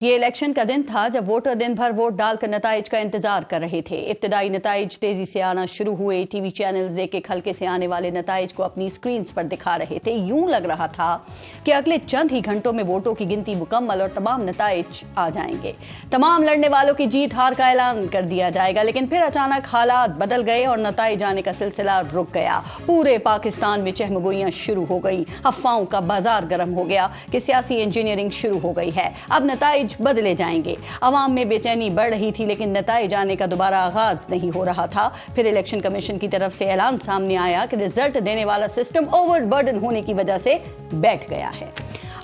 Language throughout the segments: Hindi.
ये इलेक्शन का दिन था जब वोटर दिन भर वोट डालकर नताइज का इंतजार कर रहे थे। इब्तदाई नताइज तेजी से आना शुरू हुए। टीवी चैनल्स एक हल्के से आने वाले नताइज को अपनी स्क्रीन्स पर दिखा रहे थे। यूं लग रहा था कि अगले चंद ही घंटों में वोटों की गिनती मुकम्मल और तमाम नताइज आ जाएंगे। तमाम लड़ने वालों की जीत हार का ऐलान कर दिया जाएगा, लेकिन फिर अचानक हालात बदल गए और नताइज आने का सिलसिला रुक गया। पूरे पाकिस्तान में चहमगोइयां शुरू हो गई। अफवाहों का बाजार गर्म हो गया कि सियासी इंजीनियरिंग शुरू हो गई है। अब नताइज बदले जाएंगे। अवाम में बेचैनी बढ़ रही थी, लेकिन नताइज आने का दोबारा आगाज नहीं हो रहा था। फिर इलेक्शन कमीशन की तरफ से ऐलान सामने आया कि रिजल्ट देने वाला सिस्टम ओवरबर्डन होने की वजह से बैठ गया है।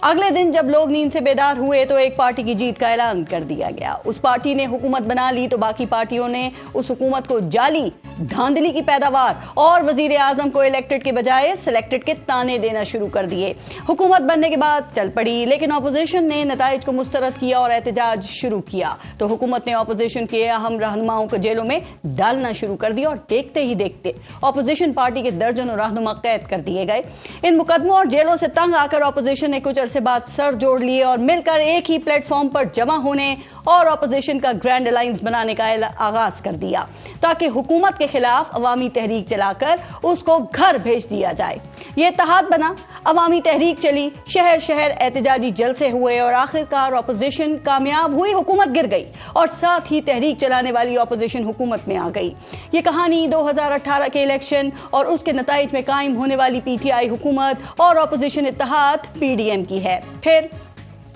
अगले दिन जब लोग नींद से बेदार हुए तो एक पार्टी की जीत का ऐलान कर दिया गया। उस पार्टी ने हुकूमत बना ली तो बाकी पार्टियों ने उस हुकूमत को जाली, धांधली की पैदावार और वजीर आजम को इलेक्टेड के बजाय सिलेक्टेड के ताने देना शुरू कर दिए। हुकूमत बनने के बाद चल पड़ी, लेकिन ऑपोजिशन ने नताइज को मुस्तरद किया और एहतजाज शुरू किया तो हुकूमत ने ऑपोजिशन के अहम रहनुमाओं को जेलों में डालना शुरू कर दिया और देखते ही देखते ऑपोजिशन पार्टी के दर्जनों रहनुमा कैद कर दिए गए। इन मुकदमों और जेलों से तंग आकर ऑपोजिशन ने कुछ अरसे बाद सर जोड़ लिए और मिलकर एक ही प्लेटफॉर्म पर जमा होने और ऑपोजिशन का ग्रैंड अलायंस बनाने का आगाज कर दिया ताकि हुकूमत के खिलाफ अवामी तहरीक चलाकर उसको घर भेज दिया जाए। यह इत्तेहाद बना, अवामी तहरीक चली, शहर शहर एहतजाजी जलसे हुए और आखिरकार ऑपोजिशन कामयाब हुई, हुकूमत गिर गई और साथ ही तहरीक चलाने वाली ऑपोजिशन हुकूमत में आ गई। ये कहानी 2018 के इलेक्शन और उसके नताइज में कायम होने वाली पीटीआई हुकूमत और ऑपोजिशन इत्तेहाद पीडीएम की है। फिर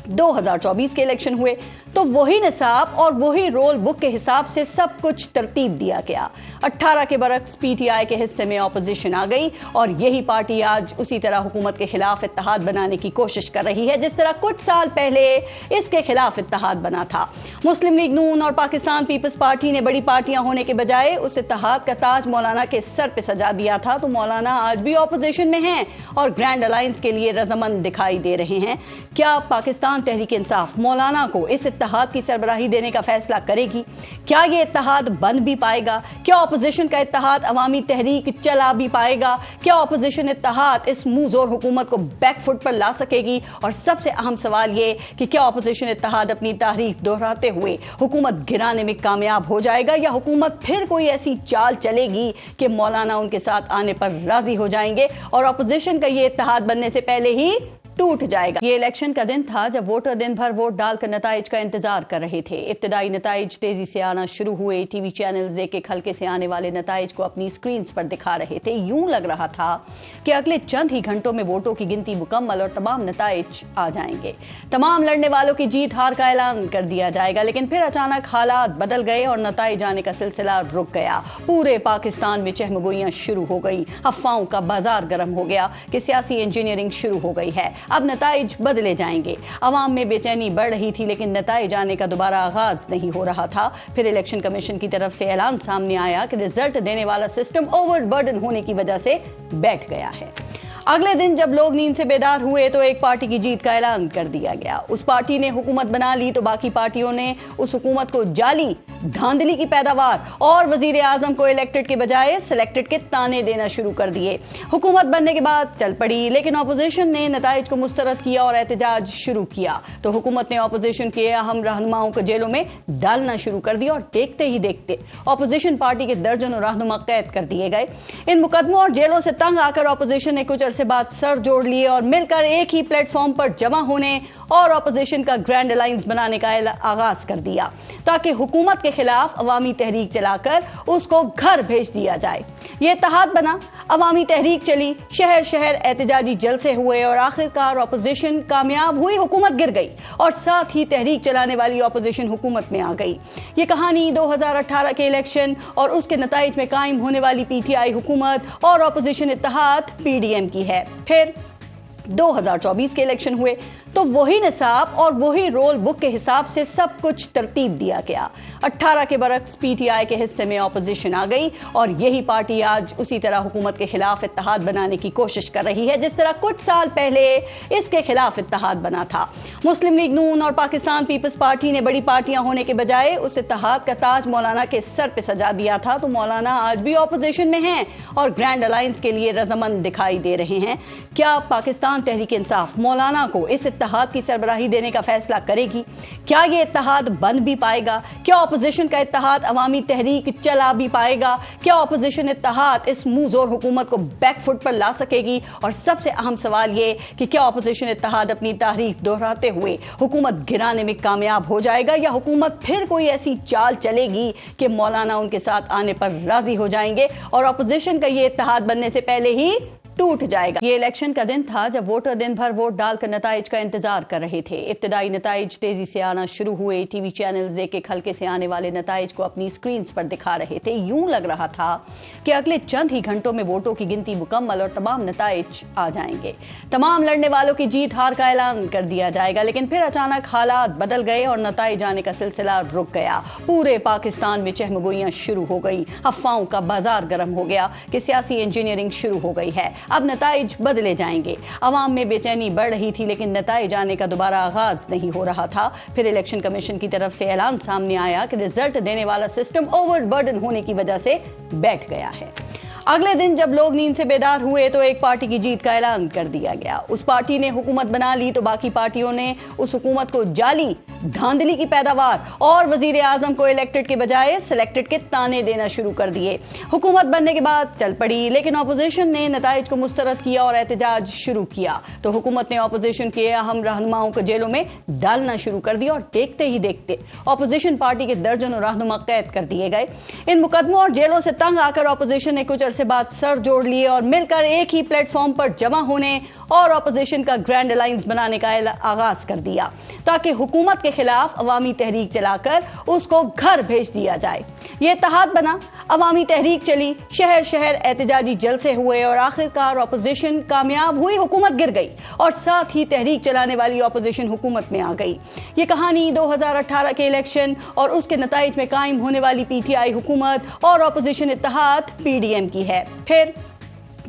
2024 के इलेक्शन हुए तो वही निसाब और वही रोल बुक के हिसाब से सब कुछ तरतीब दिया गया। 18 के बरक्स पीटीआई के हिस्से में ऑपोजिशन आ गई और यही पार्टी आज उसी तरह हुकूमत के खिलाफ इत्तेहाद बनाने की कोशिश कर रही है जिस तरह कुछ साल पहले इसके खिलाफ इत्तेहाद बना था। मुस्लिम लीग नून और पाकिस्तान पीपल्स पार्टी ने बड़ी पार्टियां होने के बजाय उस इत्तेहाद का ताज मौलाना के सर पे सजा दिया था, तो मौलाना आज भी ऑपोजिशन में हैं और ग्रैंड अलायंस के लिए रजामंद दिखाई दे रहे हैं। क्या पाकिस्तान तहरीक इंसाफ मौलाना को इस इत्तेहाद की सरबराही देने का फैसला करेगी? क्या यह इत्तेहाद बन भी पाएगा? क्या ऑपोजिशन का इत्तेहाद अवामी तहरीक चला भी पाएगा? क्या ऑपोजिशन इत्तेहाद इस मुंहजोर हुकूमत को बैकफुट पर ला सकेगी? और सबसे अहम सवाल यह कि क्या ऑपोजिशन इत्तेहाद अपनी तारीख दोहराते हुए हुकूमत गिराने में कामयाब हो जाएगा या हुकूमत फिर कोई ऐसी चाल चलेगी कि मौलाना उनके साथ आने पर राजी हो जाएंगे और ऑपोजिशन का यह इत्तेहाद बनने से पहले ही टूट जाएगा। ये इलेक्शन का दिन था जब वोटर दिन भर वोट डालकर नताइज का इंतजार कर रहे थे। इब्तदाई नताइज तेजी से आना शुरू हुए। टीवी चैनल्स एक हल्के से आने वाले नताइज को अपनी स्क्रीन्स पर दिखा रहे थे। यूं लग रहा था कि अगले चंद ही घंटों में वोटों की गिनती मुकम्मल और तमाम नताइज आ जाएंगे। तमाम लड़ने वालों की जीत हार का ऐलान कर दिया जाएगा, लेकिन फिर अचानक हालात बदल गए और नताइज आने का सिलसिला रुक गया। पूरे पाकिस्तान में चहमगोइयां शुरू हो गई। अफवाहों का बाजार गर्म हो गया कि सियासी इंजीनियरिंग शुरू हो गई है। अब नताइज बदले जाएंगे। अवाम में बेचैनी बढ़ रही थी, लेकिन नताइज आने का दोबारा आगाज नहीं हो रहा था। फिर इलेक्शन कमीशन की तरफ से ऐलान सामने आया कि रिजल्ट देने वाला सिस्टम ओवरबर्डन होने की वजह से बैठ गया है। अगले दिन जब लोग नींद से बेदार हुए तो एक पार्टी की जीत का ऐलान कर दिया गया। उस पार्टी ने हुकूमत बना ली तो बाकी पार्टियों ने उस हुकूमत को जाली, धांधली की पैदावार और वजीर आजम को इलेक्टेड के बजाय सिलेक्टेड के ताने देना शुरू कर दिए। हुकूमत बनने के बाद चल पड़ी, लेकिन ऑपोजिशन ने नताइज को मुस्तरद किया और एहतजाज शुरू किया तो हुकूमत ने ऑपोजिशन के अहम रहनुमाओं को जेलों में डालना शुरू कर दिया और देखते ही देखते ऑपोजिशन पार्टी के दर्जनों रहनुमा कैद कर दिए गए। इन मुकदमों और जेलों से तंग आकर ऑपोजिशन ने कुछ अरसे बाद सर जोड़ लिए और मिलकर एक ही प्लेटफॉर्म पर जमा होने और ऑपोजिशन का ग्रैंड अलायंस बनाने का आगाज कर दिया ताकि हुकूमत के खिलाफ अवामी तहरीक चलाकर उसको घर भेज दिया जाए। यह इत्तेहाद बना, अवामी तहरीक चली, शहर शहर एहतजाजी जलसे हुए और आखिरकार ऑपोजिशन कामयाब हुई, हुकूमत गिर गई और साथ ही तहरीक चलाने वाली ऑपोजिशन हुकूमत में आ गई। ये कहानी 2018 के इलेक्शन और उसके नताइज में कायम होने वाली पीटीआई हुकूमत और ऑपोजिशन इत्तेहाद पीडीएम की है। फिर 2024 के इलेक्शन हुए तो वही निसाब और वही रोल बुक के हिसाब से सब कुछ तरतीब दिया गया। 18 के बरक्स पीटीआई के हिस्से में ऑपोजिशन आ गई और यही पार्टी आज उसी तरह हुकूमत के खिलाफ इत्तेहाद बनाने की कोशिश कर रही है जिस तरह कुछ साल पहले इसके खिलाफ इत्तेहाद बना था। मुस्लिम लीग नून और पाकिस्तान पीपल्स पार्टी ने बड़ी पार्टियां होने के बजाय उस इत्तेहाद का ताज मौलाना के सर पे सजा दिया था, तो मौलाना आज भी ऑपोजिशन में हैं और ग्रैंड अलायंस के लिए रजामंद दिखाई दे रहे हैं। क्या पाकिस्तान तहरीक इंसाफ मौलाना को इस इत्तेहाद की सरबराही देने का फैसला करेगी। क्या ये इत्तेहाद बन भी पाएगा? क्या ऑपोजिशन का इत्तेहाद अवामी तहरीक चला भी पाएगा? क्या ऑपोजिशन इत्तेहाद इस मुंहजोर हुकूमत को बैकफुट पर ला सकेगी? और सबसे अहम सवाल ये कि क्या ऑपोजिशन इत्तेहाद अपनी तारीख दोहराते हुए हुकूमत गिराने में कामयाब हो जाएगा, या हुकूमत फिर कोई ऐसी चाल चलेगी कि मौलाना उनके साथ आने पर राजी हो जाएंगे और ऑपोजिशन का ये इत्तेहाद बनने से पहले ही टूट जाएगा। ये इलेक्शन का दिन था जब वोटर दिन भर वोट डालकर नताइज का इंतजार कर रहे थे। इब्तदाई नताइज तेजी से आना शुरू हुए। टीवी चैनल्स एक एक हल्के से आने वाले नताइज को अपनी स्क्रीन पर दिखा रहे थे। यूं लग रहा था कि अगले चंद ही घंटों में वोटों की गिनती मुकम्मल और तमाम नताइज आ जाएंगे। तमाम लड़ने वालों की जीत हार का ऐलान कर दिया जाएगा, लेकिन फिर अचानक हालात बदल गए और नताइज आने का सिलसिला रुक गया। पूरे पाकिस्तान में चहमगोइयां शुरू हो गई। अफवाहों का बाजार गर्म हो गया कि सियासी इंजीनियरिंग शुरू हो गई है। अब नताइज बदले जाएंगे। अवाम में बेचैनी बढ़ रही थी, लेकिन नताइज आने का दोबारा आगाज नहीं हो रहा था। फिर इलेक्शन कमीशन की तरफ से ऐलान सामने आया कि रिजल्ट देने वाला सिस्टम ओवरबर्डन होने की वजह से बैठ गया है। अगले दिन जब लोग नींद से बेदार हुए तो एक पार्टी की जीत का ऐलान कर दिया गया। उस पार्टी ने हुकूमत बना ली तो बाकी पार्टियों ने उस हुकूमत को जाली, धांधली की पैदावार और वजीर आजम को इलेक्टेड के बजाय सिलेक्टेड के ताने देना शुरू कर दिए। हुकूमत बनने के बाद चल पड़ी, लेकिन ऑपोजिशन ने नताइज को मुस्तरद किया और एहतजाज शुरू किया तो हुकूमत ने ऑपोजिशन के अहम रहनुमाओं को जेलों में डालना शुरू कर दिया और देखते ही देखते ऑपोजिशन पार्टी के दर्जनों रहनुमा कैद कर दिए गए। इन मुकदमों और जेलों से तंग आकर ऑपोजिशन ने कुछ अरसे बाद सर जोड़ लिए और मिलकर एक ही प्लेटफॉर्म पर जमा होने और ऑपोजिशन का ग्रैंड अलायंस बनाने का आगाज कर दिया ताकि हुकूमत के खिलाफ अवामी तहरीक चलाकर उसको घर भेज दिया जाए। यह इत्तेहाद बना, अवामी तहरीक चली, शहर शहर एहतजाजी जलसे हुए और आखिरकार ऑपोजिशन कामयाब हुई, हुकूमत गिर गई और साथ ही तहरीक चलाने वाली ऑपोजिशन हुकूमत में आ गई। ये कहानी 2018 के इलेक्शन और उसके नताइज में कायम होने वाली पीटीआई हुकूमत और ऑपोजिशन इत्तेहाद पीडीएम की है। फिर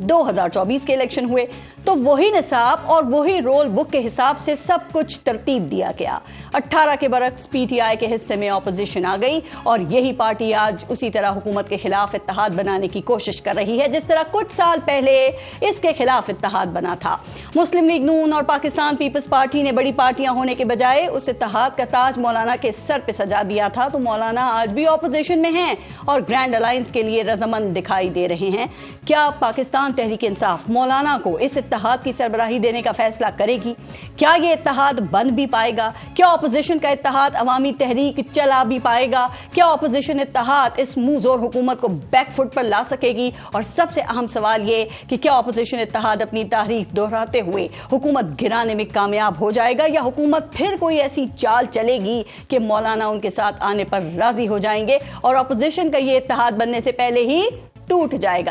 2024 के इलेक्शन हुए तो वही निसाब और वही रोल बुक के हिसाब से सब कुछ तरतीब दिया गया। 18 के बरक्स पीटीआई के हिस्से में ऑपोजिशन आ गई और यही पार्टी आज उसी तरह हुकूमत के खिलाफ इत्तेहाद बनाने की कोशिश कर रही है जिस तरह कुछ साल पहले इसके खिलाफ इत्तेहाद बना था। मुस्लिम लीग नून और पाकिस्तान पीपल्स पार्टी ने बड़ी पार्टियां होने के बजाय उस इत्तेहाद का ताज मौलाना के सर पे सजा दिया था, तो मौलाना आज भी ऑपोजिशन में हैं और ग्रैंड अलायंस के लिए रजामंद दिखाई दे रहे हैं। क्या पाकिस्तान तहरीक इंसाफ मौलाना को इस इत्तेहाद की सरबराही देने का फैसला करेगी? क्या ये इत्तेहाद बन भी पाएगा? क्या ऑपोजिशन का इत्तेहाद अवामी तहरीक चला भी पाएगा? क्या ऑपोजिशन इत्तेहाद इस मुंहजोर हुकूमत को बैकफुट पर ला सकेगी? और सबसे अहम सवाल ये कि क्या ऑपोजिशन इत्तेहाद अपनी तारीख दोहराते हुए हुकूमत गिराने में कामयाब हो जाएगा, या हुकूमत फिर कोई ऐसी चाल चलेगी कि मौलाना उनके साथ आने पर राजी हो जाएंगे और ऑपोजिशन का ये इत्तेहाद बनने से पहले ही टूट जाएगा?